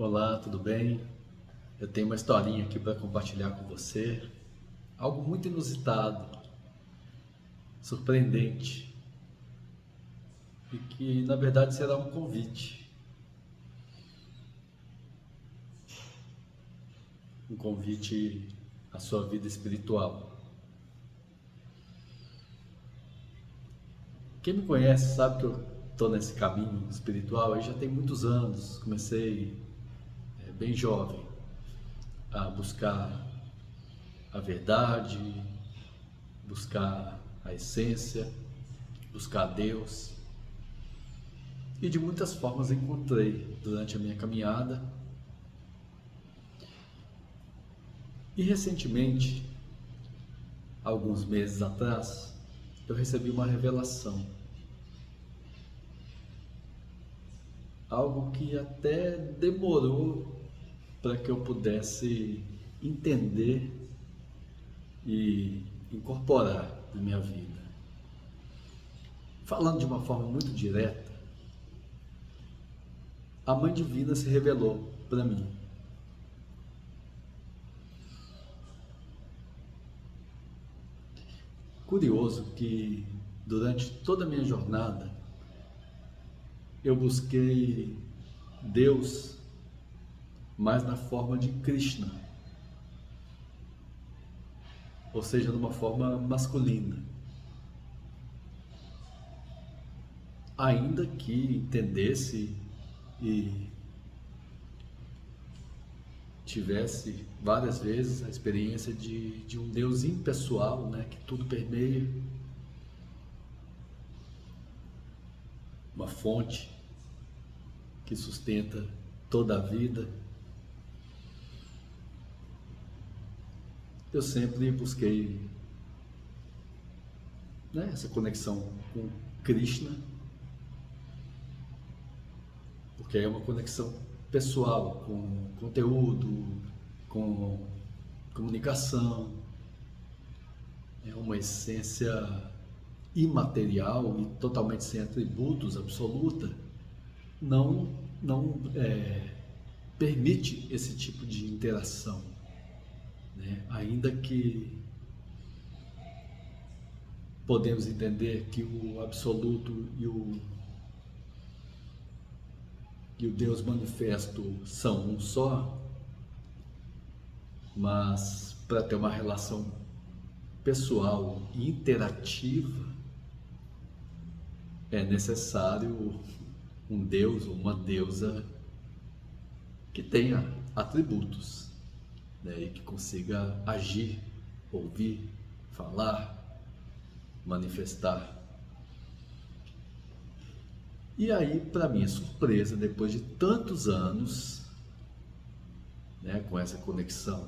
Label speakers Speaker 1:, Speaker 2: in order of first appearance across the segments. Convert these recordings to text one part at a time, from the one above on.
Speaker 1: Olá, tudo bem? Eu tenho uma historinha aqui para compartilhar com você. Algo muito inusitado, surpreendente e que na verdade será um convite à sua vida espiritual. Quem me conhece sabe que eu estou nesse caminho espiritual aí já tem muitos anos. Comecei bem jovem a buscar a verdade, buscar a essência, buscar Deus. E de muitas formas encontrei durante a minha caminhada. E recentemente, alguns meses atrás, eu recebi uma revelação. Algo que até demorou para que eu pudesse entender e incorporar na minha vida. Falando de uma forma muito direta, a Mãe Divina se revelou para mim. Curioso que durante toda a minha jornada eu busquei Deus mais na forma de Krishna, ou seja, numa forma masculina. Ainda que entendesse e tivesse várias vezes a experiência de um Deus impessoal, né, que tudo permeia, uma fonte que sustenta toda a vida, eu sempre busquei, né, essa conexão com Krishna, porque é uma conexão pessoal, com conteúdo, com comunicação, é uma essência imaterial e totalmente sem atributos, absoluta, não permite esse tipo de interação, né? Ainda que podemos entender que o absoluto e o Deus manifesto são um só, mas para ter uma relação pessoal e interativa é necessário um Deus ou uma deusa que tenha atributos, né, e que consiga agir, ouvir, falar, manifestar. E aí, para minha surpresa, depois de tantos anos, né, com essa conexão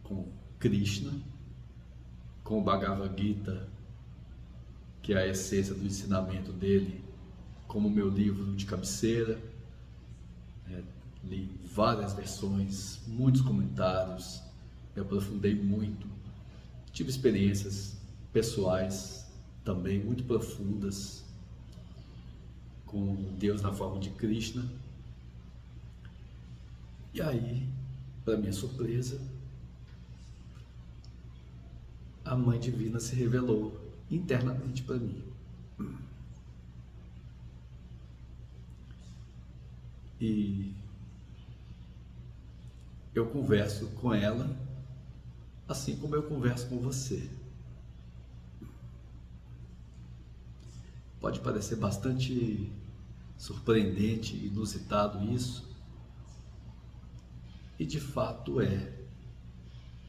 Speaker 1: com Krishna, com o Bhagavad Gita, que é a essência do ensinamento dele, como meu livro de cabeceira, né, li várias versões, muitos comentários, me aprofundei muito, tive experiências pessoais também muito profundas com Deus na forma de Krishna. E aí, para minha surpresa, a Mãe Divina se revelou internamente para mim. E eu converso com ela assim como eu converso com você. Pode parecer bastante surpreendente, inusitado isso, e de fato é,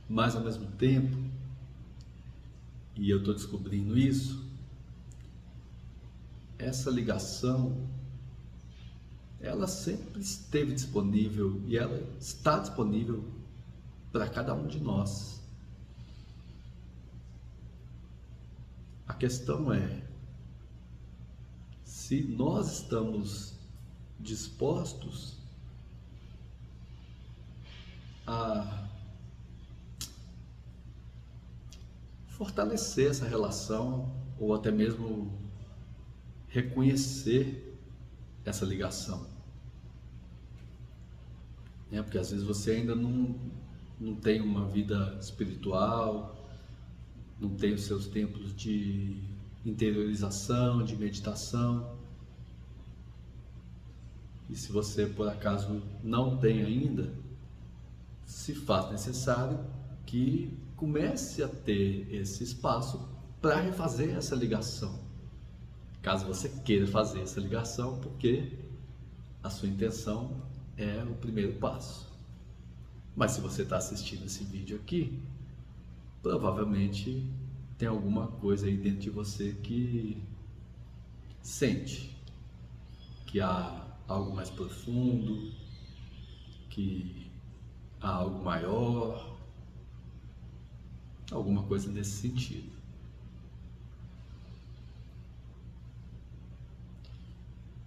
Speaker 1: mas ao mesmo tempo, e eu estou descobrindo isso, essa ligação, ela sempre esteve disponível e ela está disponível para cada um de nós. A questão é se nós estamos dispostos a fortalecer essa relação ou até mesmo reconhecer essa ligação. né? Porque às vezes você ainda não tem uma vida espiritual, não tem os seus tempos de interiorização, de meditação. E se você por acaso não tem ainda, se faz necessário que comece a ter esse espaço para refazer essa ligação. Caso você queira fazer essa ligação, porque a sua intenção é o primeiro passo. Mas se você está assistindo esse vídeo aqui, provavelmente tem alguma coisa aí dentro de você que sente que há algo mais profundo, que há algo maior, alguma coisa nesse sentido.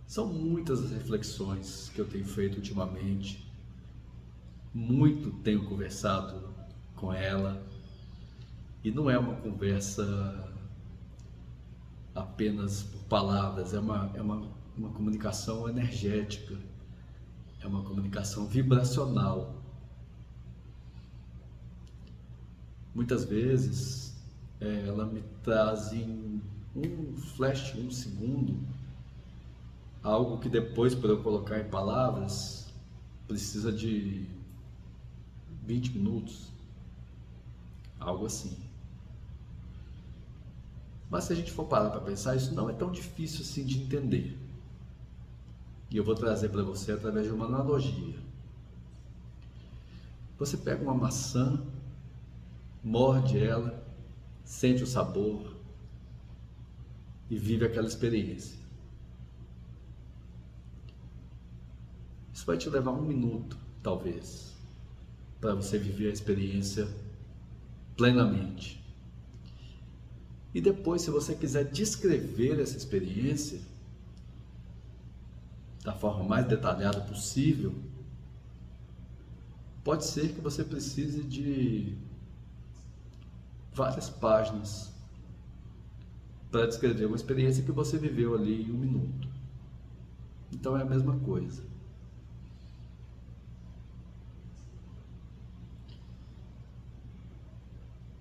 Speaker 1: São muitas as reflexões que eu tenho feito ultimamente, muito tenho conversado com ela, e não é uma conversa apenas por palavras, é uma comunicação energética, é uma comunicação vibracional. Muitas vezes ela me traz em um flash, um segundo, algo que depois, para eu colocar em palavras, precisa de 20 minutos, algo assim. Mas se a gente for parar para pensar, isso não é tão difícil assim de entender. E eu vou trazer para você através de uma analogia. Você pega uma maçã, morde ela, sente o sabor e vive aquela experiência. Isso vai te levar 1 minuto, talvez, para você viver a experiência plenamente. E depois, se você quiser descrever essa experiência da forma mais detalhada possível, pode ser que você precise de várias páginas para descrever uma experiência que você viveu ali em 1 minuto. Então é a mesma coisa.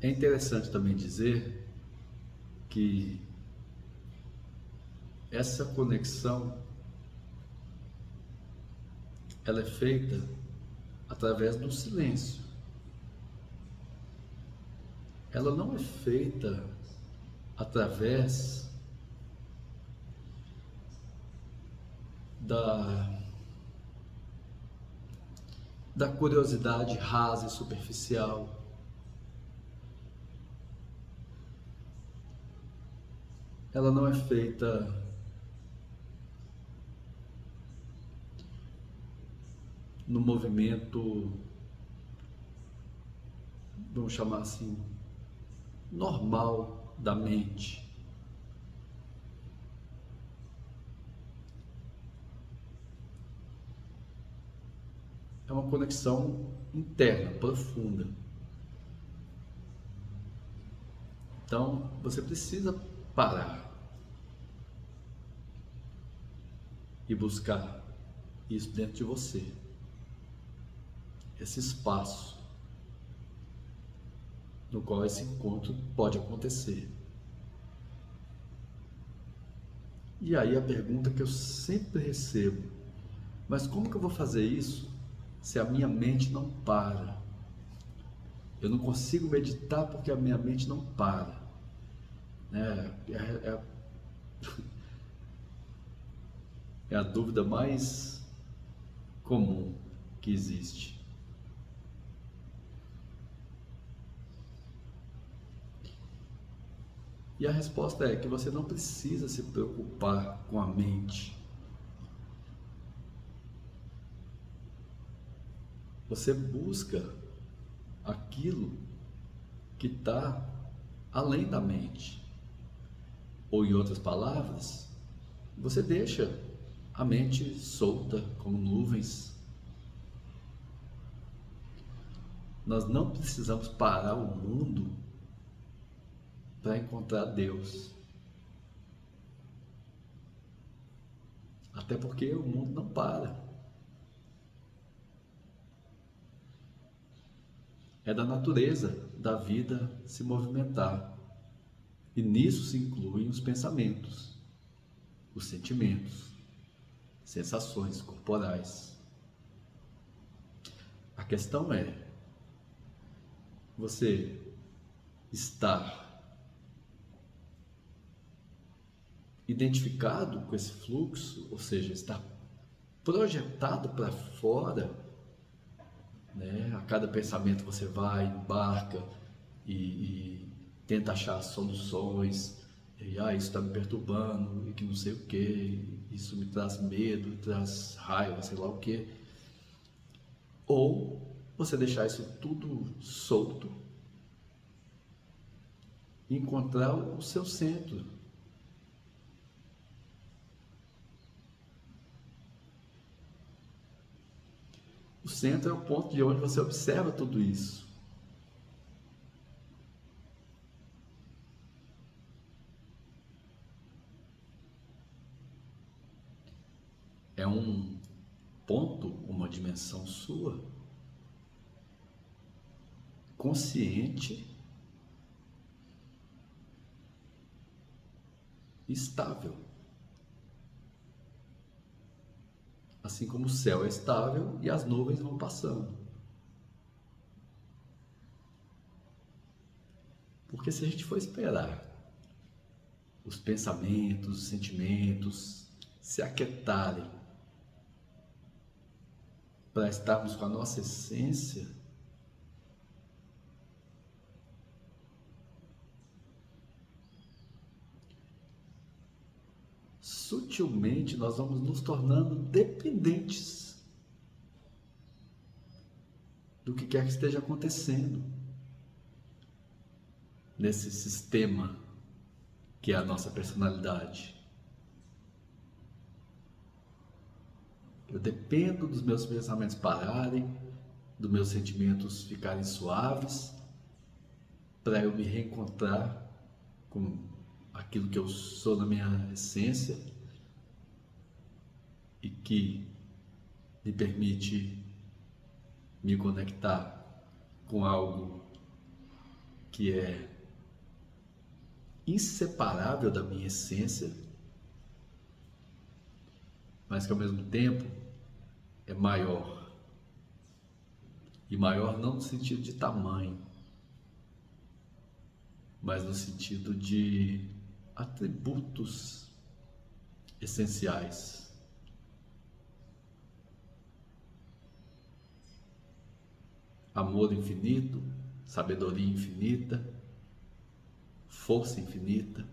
Speaker 1: É interessante também dizer que essa conexão ela é feita através do silêncio. Ela não é feita através da curiosidade rasa e superficial. Ela não é feita no movimento, vamos chamar assim, normal da mente. É uma conexão interna, profunda. Então, você precisa parar e buscar isso dentro de você. Esse espaço no qual esse encontro pode acontecer. E aí a pergunta que eu sempre recebo: mas como que eu vou fazer isso se a minha mente não para? Eu não consigo meditar porque a minha mente não para. É a dúvida mais comum que existe. E a resposta é que você não precisa se preocupar com a mente. Você busca aquilo que está além da mente. Ou, em outras palavras, você deixa a mente solta como nuvens. Nós não precisamos parar o mundo para encontrar Deus. Até porque o mundo não para. é da natureza da vida se movimentar. E nisso se incluem os pensamentos, os sentimentos, sensações corporais. A questão é, você estar identificado com esse fluxo, ou seja, estar projetado para fora, né? A cada pensamento você vai, embarca e tenta achar soluções, e isso está me perturbando, e que não sei o que, isso me traz medo, traz raiva, sei lá o que. Ou você deixar isso tudo solto e encontrar o seu centro. O centro é o ponto de onde você observa tudo isso. É um ponto, uma dimensão sua, consciente, estável. Assim como o céu é estável e as nuvens vão passando. Porque se a gente for esperar os pensamentos, os sentimentos se aquietarem para estarmos com a nossa essência, sutilmente nós vamos nos tornando dependentes do que quer que esteja acontecendo nesse sistema que é a nossa personalidade. Eu dependo dos meus pensamentos pararem, dos meus sentimentos ficarem suaves, para eu me reencontrar com aquilo que eu sou na minha essência e que me permite me conectar com algo que é inseparável da minha essência, mas que ao mesmo tempo é maior. E maior não no sentido de tamanho, mas no sentido de atributos essenciais. Amor infinito, sabedoria infinita, força infinita.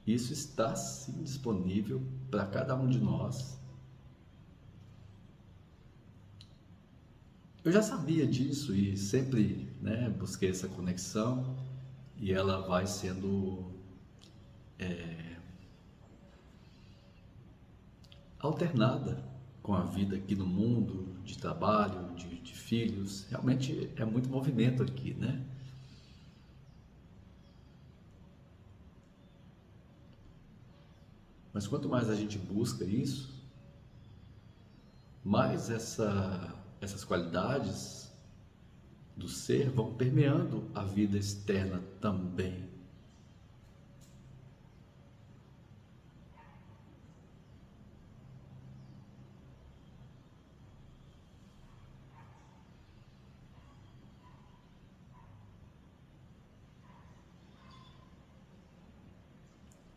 Speaker 1: Isso está sim disponível para cada um de nós. Eu já sabia disso e sempre, busquei essa conexão, e ela vai sendo alternada com a vida aqui no mundo, de trabalho, de filhos. Realmente é muito movimento aqui, né? Mas quanto mais a gente busca isso, mais essas qualidades do ser vão permeando a vida externa também.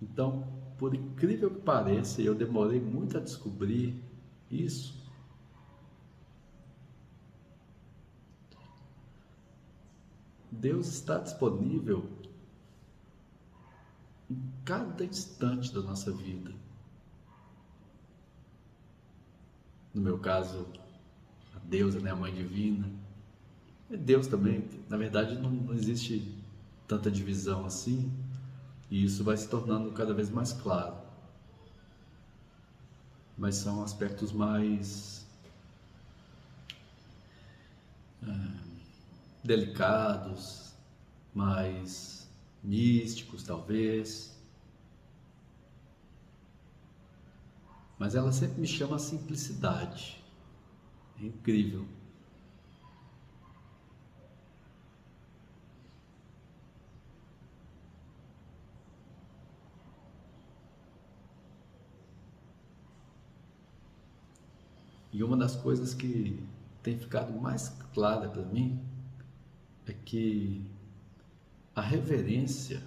Speaker 1: Então, por incrível que pareça, eu demorei muito a descobrir isso. Deus está disponível em cada instante da nossa vida. No meu caso, a deusa, né, a Mãe Divina. É Deus também. Na verdade, não existe tanta divisão assim, e isso vai se tornando cada vez mais claro. Mas são aspectos mais delicados, mais místicos talvez, mas ela sempre me chama a simplicidade. É incrível. E uma das coisas que tem ficado mais clara para mim é que a reverência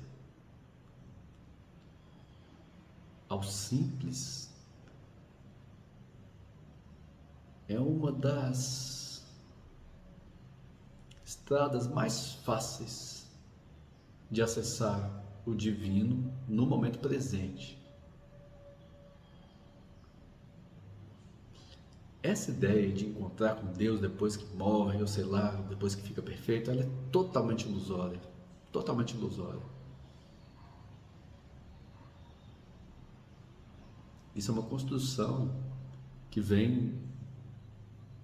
Speaker 1: ao simples é uma das estradas mais fáceis de acessar o divino no momento presente. Essa ideia de encontrar com Deus depois que morre, ou sei lá, depois que fica perfeito, ela é totalmente ilusória. Totalmente ilusória. Isso é uma construção que vem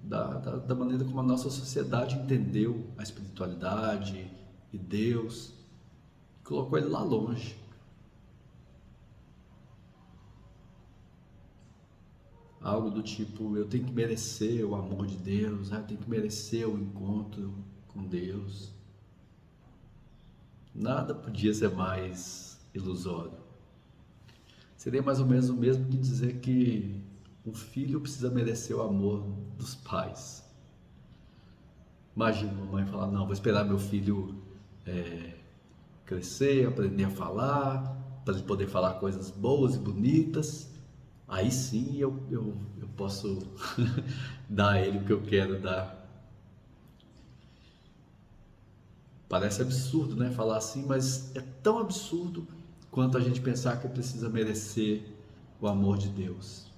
Speaker 1: da maneira como a nossa sociedade entendeu a espiritualidade e Deus, colocou ele lá longe. Algo do tipo, eu tenho que merecer o amor de Deus, eu tenho que merecer o encontro com Deus. Nada podia ser mais ilusório. Seria mais ou menos o mesmo que dizer que um filho precisa merecer o amor dos pais. Imagina uma mãe falar, não, vou esperar meu filho crescer, aprender a falar, para ele poder falar coisas boas e bonitas. Aí sim eu posso dar a ele o que eu quero dar. Parece absurdo, né? Falar assim, mas é tão absurdo quanto a gente pensar que precisa merecer o amor de Deus.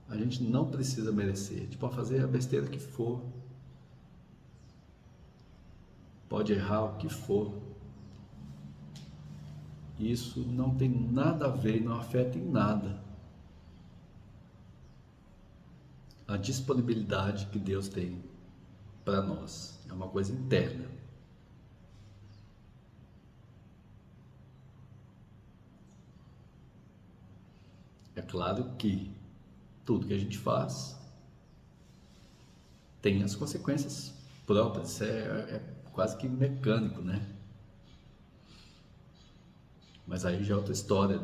Speaker 1: A gente não precisa merecer. A gente pode fazer a besteira que for, pode errar o que for. Isso não tem nada a ver, não afeta em nada a disponibilidade que Deus tem para nós. É uma coisa interna. É claro que tudo que a gente faz tem as consequências próprias. Isso é quase que mecânico, né? Mas aí já é outra história.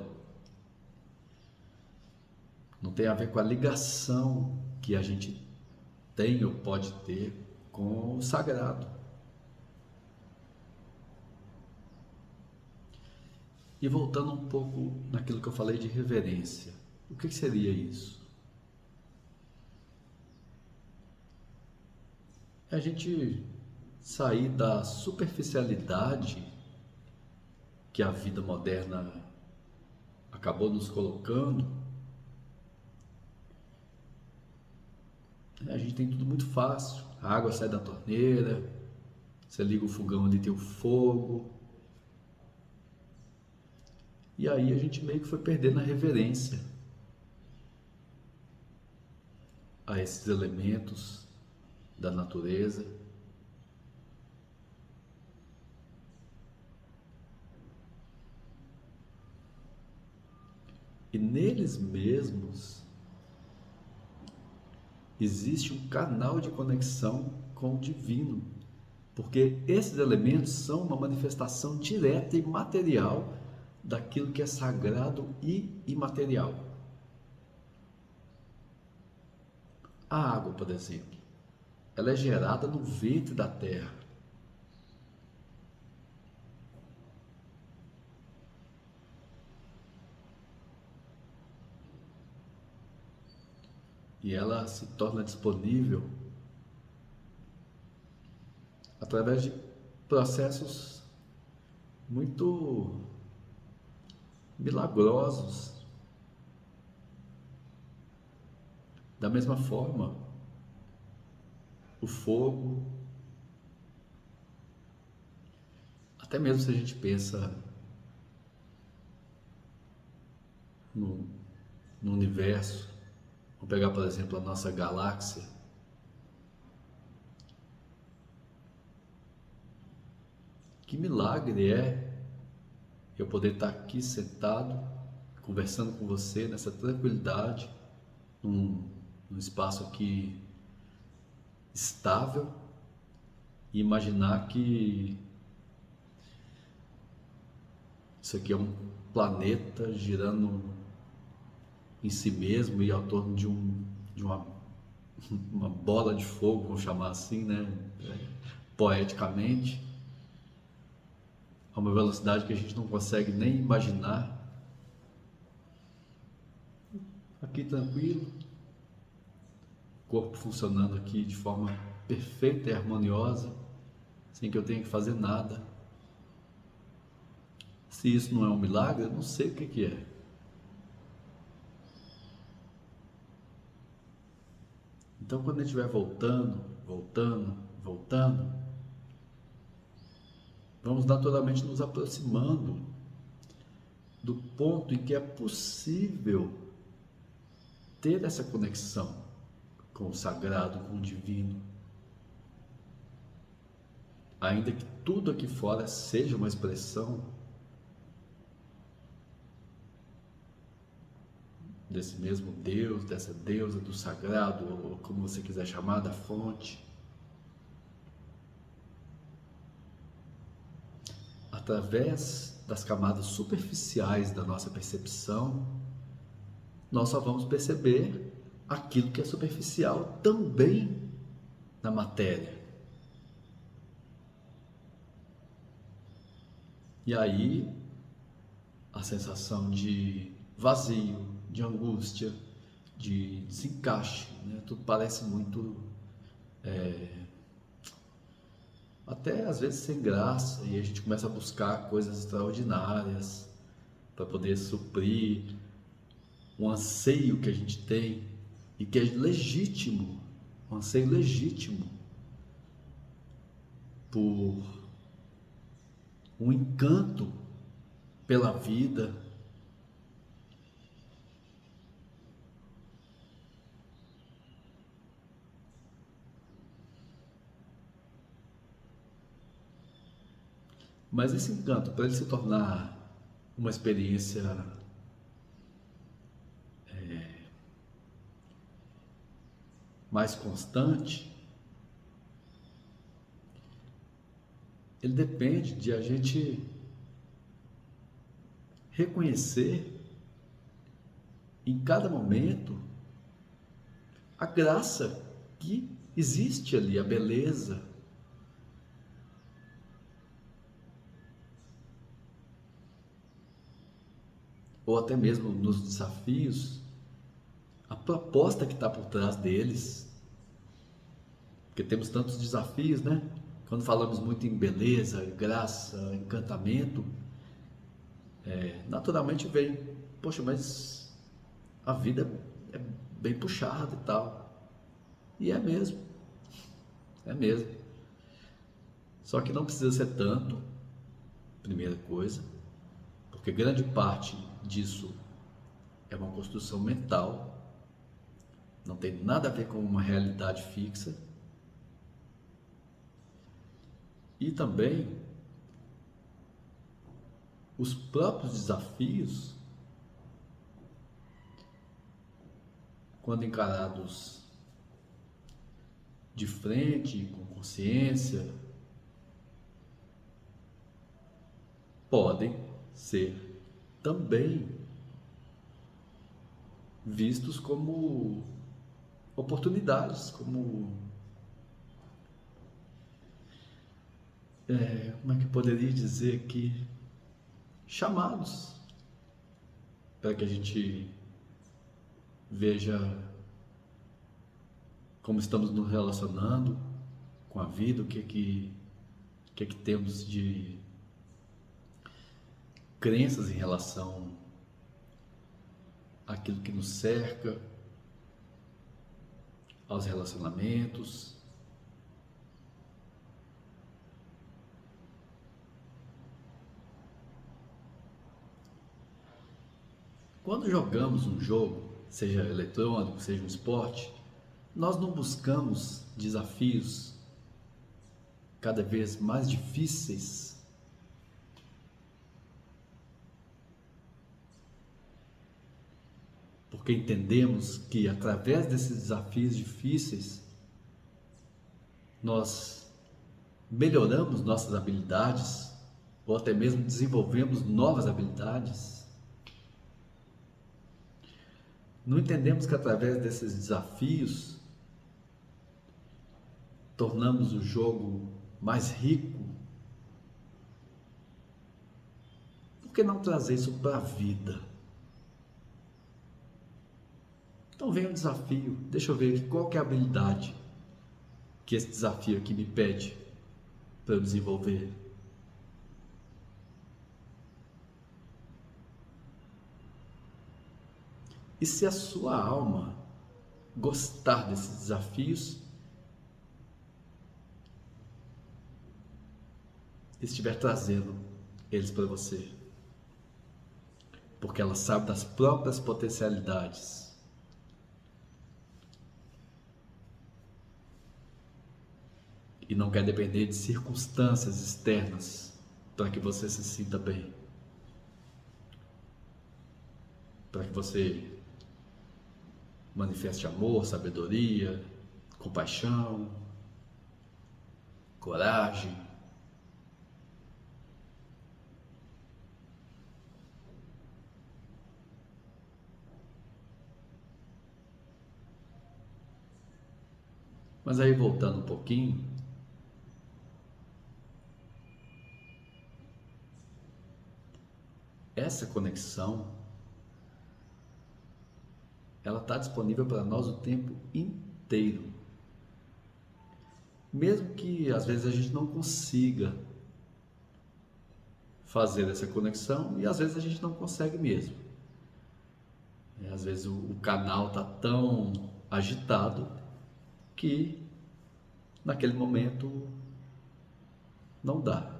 Speaker 1: Não tem a ver com a ligação que a gente tem ou pode ter com o sagrado. E voltando um pouco naquilo que eu falei de reverência, o que seria isso? É a gente sair da superficialidade que a vida moderna acabou nos colocando. A gente tem tudo muito fácil, a água sai da torneira, você liga o fogão ali, tem o fogo. E aí a gente meio que foi perdendo a reverência a esses elementos da natureza. E neles mesmos existe um canal de conexão com o divino, porque esses elementos são uma manifestação direta e material daquilo que é sagrado e imaterial. A água, por exemplo, ela é gerada no ventre da terra. E ela se torna disponível através de processos muito milagrosos. Da mesma forma, o fogo, até mesmo se a gente pensa no universo, Vamos pegar, por exemplo, a nossa galáxia. Que milagre é eu poder estar aqui sentado, conversando com você nessa tranquilidade, num espaço aqui estável, e imaginar que isso aqui é um planeta girando em si mesmo e ao torno de uma bola de fogo, vamos chamar assim, né? Poeticamente, a uma velocidade que a gente não consegue nem imaginar. Aqui tranquilo, corpo funcionando aqui de forma perfeita e harmoniosa, sem que eu tenha que fazer nada. Se isso não é um milagre, eu não sei o que é. Então, quando a gente estiver voltando, vamos naturalmente nos aproximando do ponto em que é possível ter essa conexão com o sagrado, com o divino. Ainda que tudo aqui fora seja uma expressão desse mesmo Deus, dessa deusa do sagrado, ou como você quiser chamar, da fonte, através das camadas superficiais da nossa percepção, nós só vamos perceber aquilo que é superficial também na matéria. E aí a sensação de vazio, de angústia, de desencaixe, né? Tudo parece muito até às vezes sem graça, e a gente começa a buscar coisas extraordinárias para poder suprir um anseio que a gente tem e que é legítimo, um anseio legítimo por um encanto pela vida. Mas esse encanto, para ele se tornar uma experiência mais constante, ele depende de a gente reconhecer em cada momento a graça que existe ali, a beleza. Ou até mesmo nos desafios, a proposta que está por trás deles, porque temos tantos desafios, né? Quando falamos muito em beleza, graça, encantamento, naturalmente vem, poxa, mas a vida é bem puxada e tal. E é mesmo. Só que não precisa ser tanto, primeira coisa, porque grande parte disso é uma construção mental, não tem nada a ver com uma realidade fixa. E também os próprios desafios, quando encarados de frente, com consciência, podem ser também vistos como oportunidades, como, como é que eu poderia dizer aqui, chamados para que a gente veja como estamos nos relacionando com a vida, o que temos de crenças em relação àquilo que nos cerca, aos relacionamentos. Quando jogamos um jogo, seja eletrônico, seja um esporte, nós não buscamos desafios cada vez mais difíceis? Porque entendemos que através desses desafios difíceis, nós melhoramos nossas habilidades, ou até mesmo desenvolvemos novas habilidades. Não entendemos que através desses desafios, tornamos o jogo mais rico. Por que não trazer isso para a vida? Então vem um desafio, deixa eu ver aqui qual que é a habilidade que esse desafio aqui me pede para eu desenvolver. E se a sua alma gostar desses desafios, estiver trazendo eles para você, porque ela sabe das próprias potencialidades. E não quer depender de circunstâncias externas para que você se sinta bem, para que você manifeste amor, sabedoria, compaixão, coragem. Mas aí, voltando um pouquinho, essa conexão, ela está disponível para nós o tempo inteiro. Mesmo que às vezes a gente não consiga fazer essa conexão, e às vezes a gente não consegue mesmo. Às vezes o canal está tão agitado que naquele momento não dá.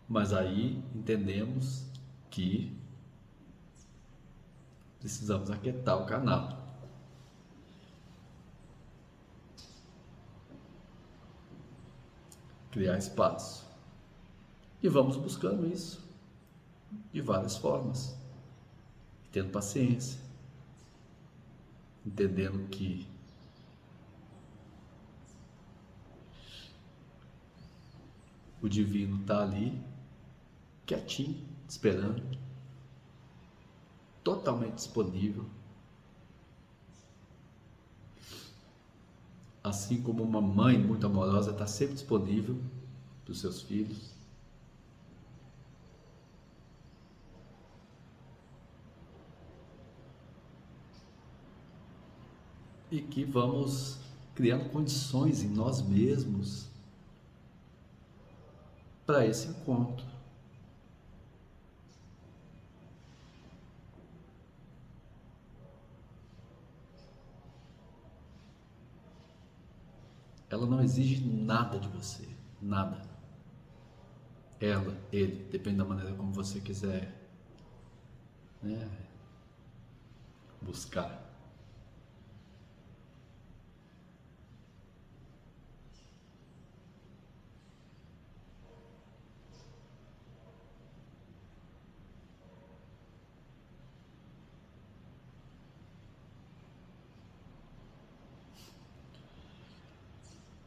Speaker 1: Mas aí entendemos que precisamos aquietar o canal. Criar espaço. E vamos buscando isso de várias formas. Tendo paciência. Entendendo que o divino está ali, quietinho, esperando, totalmente disponível. Assim como uma mãe muito amorosa está sempre disponível para os seus filhos. E que vamos criando condições em nós mesmos para esse encontro. Ela não exige nada de você, nada. Ela, ele, depende da maneira como você quiser, né, buscar.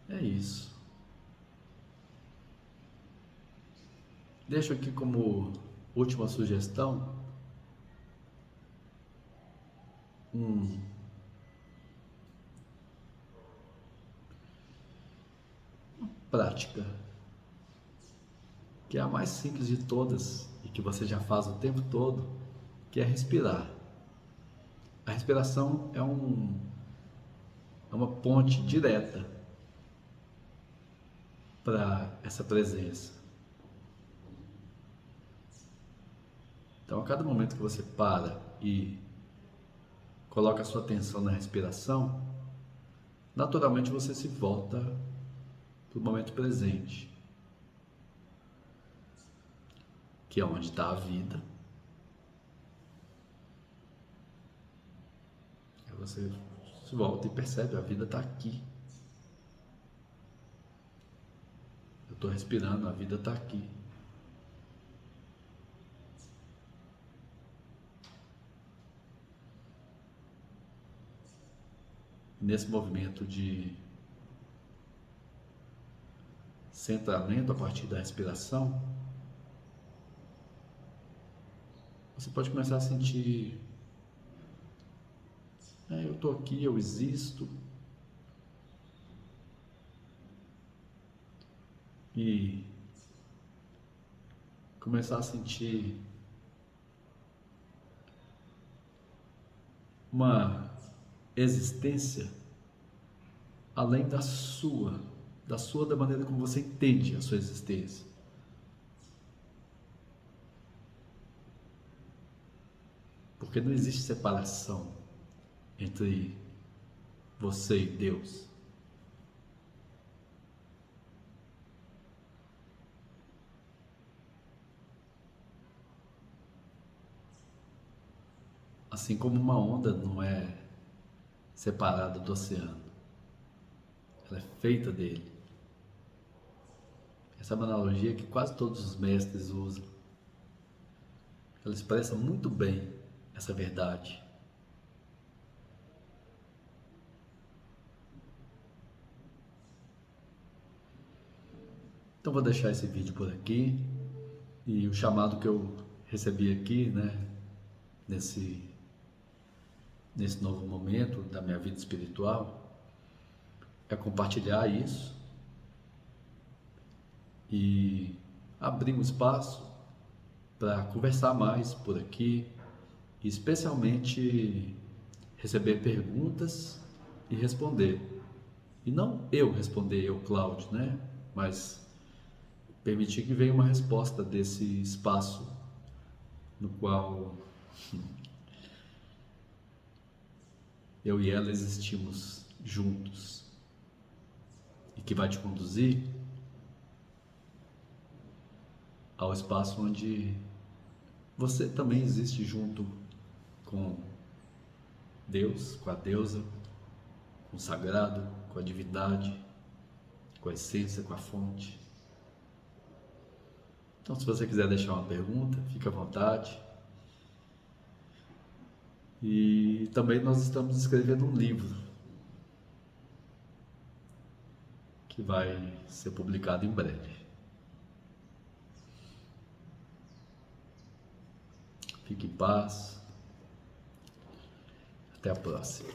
Speaker 1: É isso. Deixo aqui como última sugestão uma prática que é a mais simples de todas e que você já faz o tempo todo, que é respirar. A respiração é uma ponte direta para essa presença. Então, a cada momento que você para e coloca a sua atenção na respiração, naturalmente você se volta para o momento presente, que é onde está a vida. Você se volta e percebe, a vida está aqui. Eu estou respirando, a vida está aqui. Nesse movimento de centramento a partir da respiração, você pode começar a sentir: eu estou aqui, eu existo. E começar a sentir uma existência além da maneira como você entende a sua existência. Porque não existe separação entre você e Deus. Assim como uma onda não é separada do oceano, ela é feita dele. Essa é uma analogia que quase todos os mestres usam. Ela expressa muito bem essa verdade. Então vou deixar esse vídeo por aqui, e o chamado que eu recebi aqui, nesse novo momento da minha vida espiritual, é compartilhar isso e abrir um espaço para conversar mais por aqui, e especialmente receber perguntas e responder. E não eu responder, eu, Cláudio, mas permitir que venha uma resposta desse espaço no qual eu e ela existimos juntos, e que vai te conduzir ao espaço onde você também existe junto com Deus, com a deusa, com o sagrado, com a divindade, com a essência, com a fonte. Então, se você quiser deixar uma pergunta, fique à vontade. E também nós estamos escrevendo um livro que vai ser publicado em breve. Fique em paz. Até a próxima.